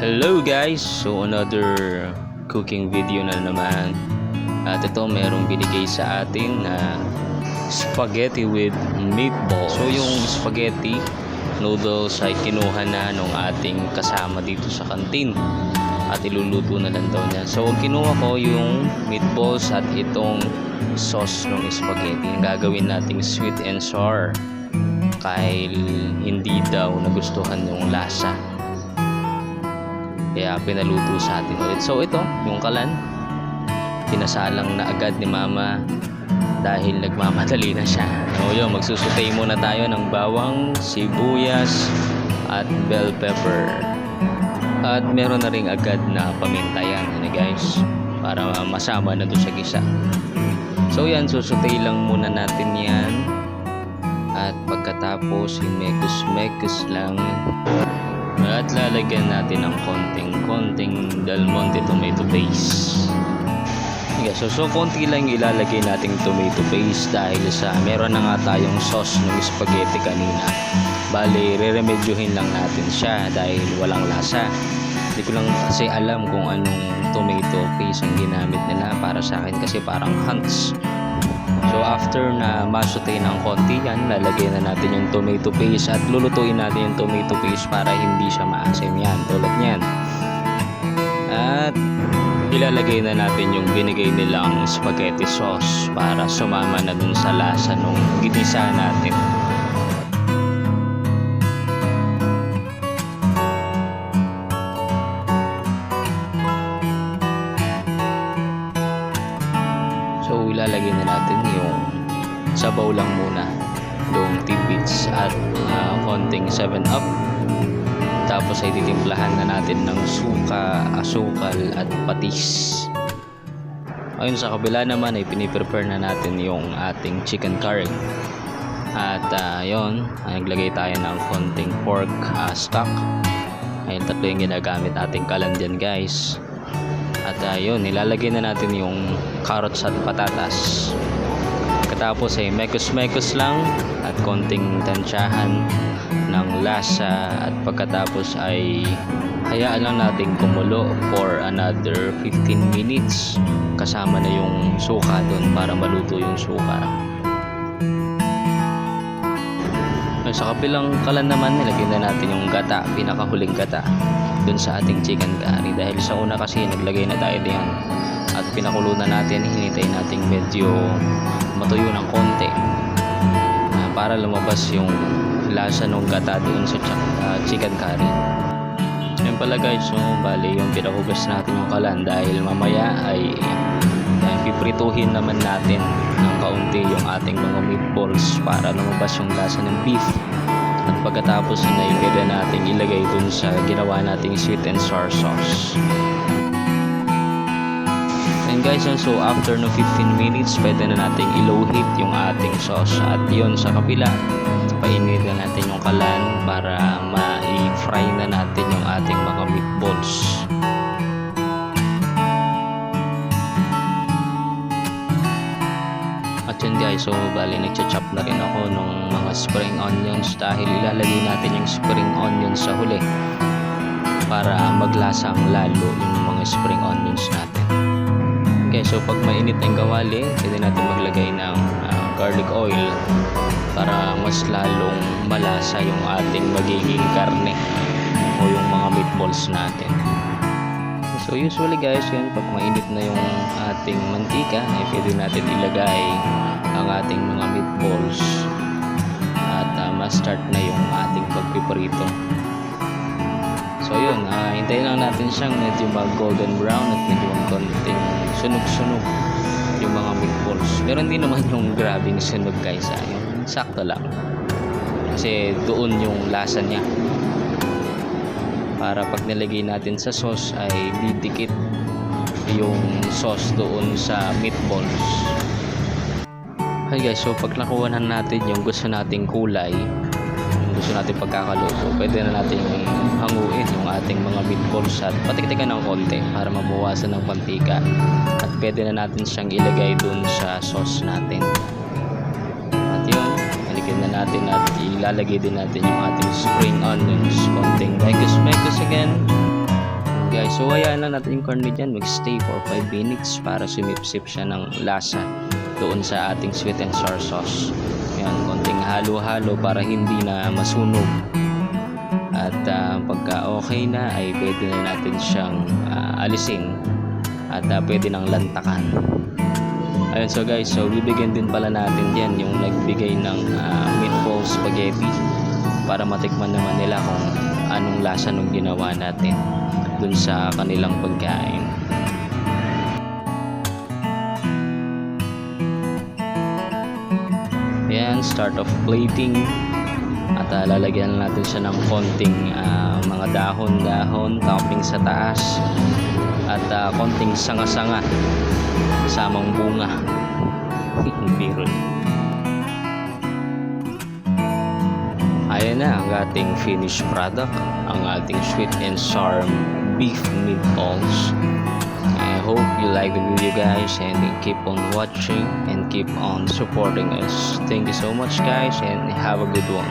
Hello guys! So another cooking video na naman. At ito merong binigay sa atin na spaghetti with meatballs. So yung spaghetti noodles ay kinuha na nung ating kasama dito sa kantin at iluluto na lang daw niya. So ang kinuha ko yung meatballs at itong sauce ng spaghetti. Ang gagawin nating sweet and sour kahit hindi daw nagustuhan yung lasa. Kaya pinaluto sa atin ulit. So ito, yung kalan, pinasalang na agad ni mama dahil nagmamadali na siya. So yun, magsusutay muna tayo ng bawang, sibuyas at bell pepper. At meron na rin agad na paminta yan guys, para masama na doon sa gisa. So yan, susutay lang muna natin yan. At pagkatapos, mekos-mekos lang. At lalagyan natin ng konting Del Monte tomato paste. Okay, so konti lang ilalagay nating tomato paste dahil sa meron na nga tayong sauce ng spaghetti kanina. Bali, re-remedyohin lang natin siya dahil walang lasa. Hindi ko lang kasi alam kung anong tomato paste ang ginamit nila. Para sa akin kasi parang Hunt's. So after na masutay ng konti yan, lalagyan na natin yung tomato paste at lulutuin natin yung tomato paste para hindi siya maasim yan, tulad yan. At ilalagay na natin yung binigay nilang spaghetti sauce para sumama na dun sa lasa nung ginisa natin. So ilalagay na natin yung sabaw lang muna, yung tidbits at konting 7-up. Tapos ay titimplahan na natin ng suka, asukal at patis. Ayun, sa kabila naman ay piniprepare na natin yung ating chicken curry. At yun, naglagay tayo ng konting pork stock. Ayun, tatlo yung ginagamit nating kalan dyan guys. At yun, nilalagay na natin yung carrots at patatas. Pagkatapos ay mekos-mekos lang at konting tansyahan ng lasa. At pagkatapos ay hayaan lang natin kumulo for another 15 minutes. Kasama na yung suka dun para maluto yung suka. Sa kabilang kalan naman, nilagay na natin yung gata, pinakahuling gata dun sa ating chicken curry. Dahil sa una kasi naglagay na tayo diyan at pinakulo na natin, hinintay natin medyo matuyo ng konti para lumabas yung lasa ng gata doon sa chicken curry. Yan pala guys, so bali yung pinahugas natin yung kalan dahil mamaya ay piprituhin naman natin ng kaunti yung ating mga meatballs para lumabas yung lasa ng beef. At pagkatapos na pwede natin ilagay dun sa ginawa nating sweet and sour sauce. And guys, so after no 15 minutes pwede na nating i-low heat yung ating sauce. At yun, sa kapila painit na natin yung kalan para ma-fry na natin yung ating mga meatballs. At yun guys, so bali nagcha-chop na rin ako ng mga spring onions dahil ilalagay natin yung spring onions sa huli para maglasang lalo yung mga spring onions natin. Okay, so pag mainit ng kawali, pwede natin maglagay ng garlic oil para mas lalong malasa yung ating magiging karne o yung mga meatballs natin. So usually guys, yun, pag mainit na yung ating mantika, ay pwede natin ilagay ang ating mga meatballs at ma-start na yung ating pagpiprito. So yun, hintayin lang natin siyang medyo mag-golden brown at medyo konting sunog-sunog yung mga meatballs. Pero hindi naman yung grabing sunog guys, yung sakto lang. Kasi doon yung lasa niya. Para pag nilagay natin sa sauce ay didikit yung sauce doon sa meatballs. Okay guys, so pag nakuha na natin yung gusto nating kulay, yung gusto nating pagkakaluto, pwede na natin hanguin yung ating mga meatballs at patiktikan ng konti para mabawasan ng mantika. At pwede na natin siyang ilagay doon sa sauce natin. At yun, haligyan na natin at ilalagay din natin yung ating spring onions, konting mekos again. guys. So hayaan lang natin yung corn meat dyan mag-stay for 5 minutes para sumipsip siya ng lasa doon sa ating sweet and sour sauce. Ayan, konting halo-halo para hindi na masunog. At pagka okay na ay pwede na natin siyang alisin at pwede nang lantakan. Ayun, so guys, so bibigyan din pala natin yan yung nagbigay ng meatball spaghetti para matikman naman nila kung anong lasa nung ginawa natin dun sa kanilang pagkain. Ayan, start of plating at lalagyan natin siya ng konting mga dahon-dahon topping sa taas at konting sanga-sanga samang bunga. Biro. Ayan na ang ating finished product, ang ating sweet and sour beef meatballs. I hope you like the video guys, and keep on watching and keep on supporting us. Thank you so much guys, and have a good one.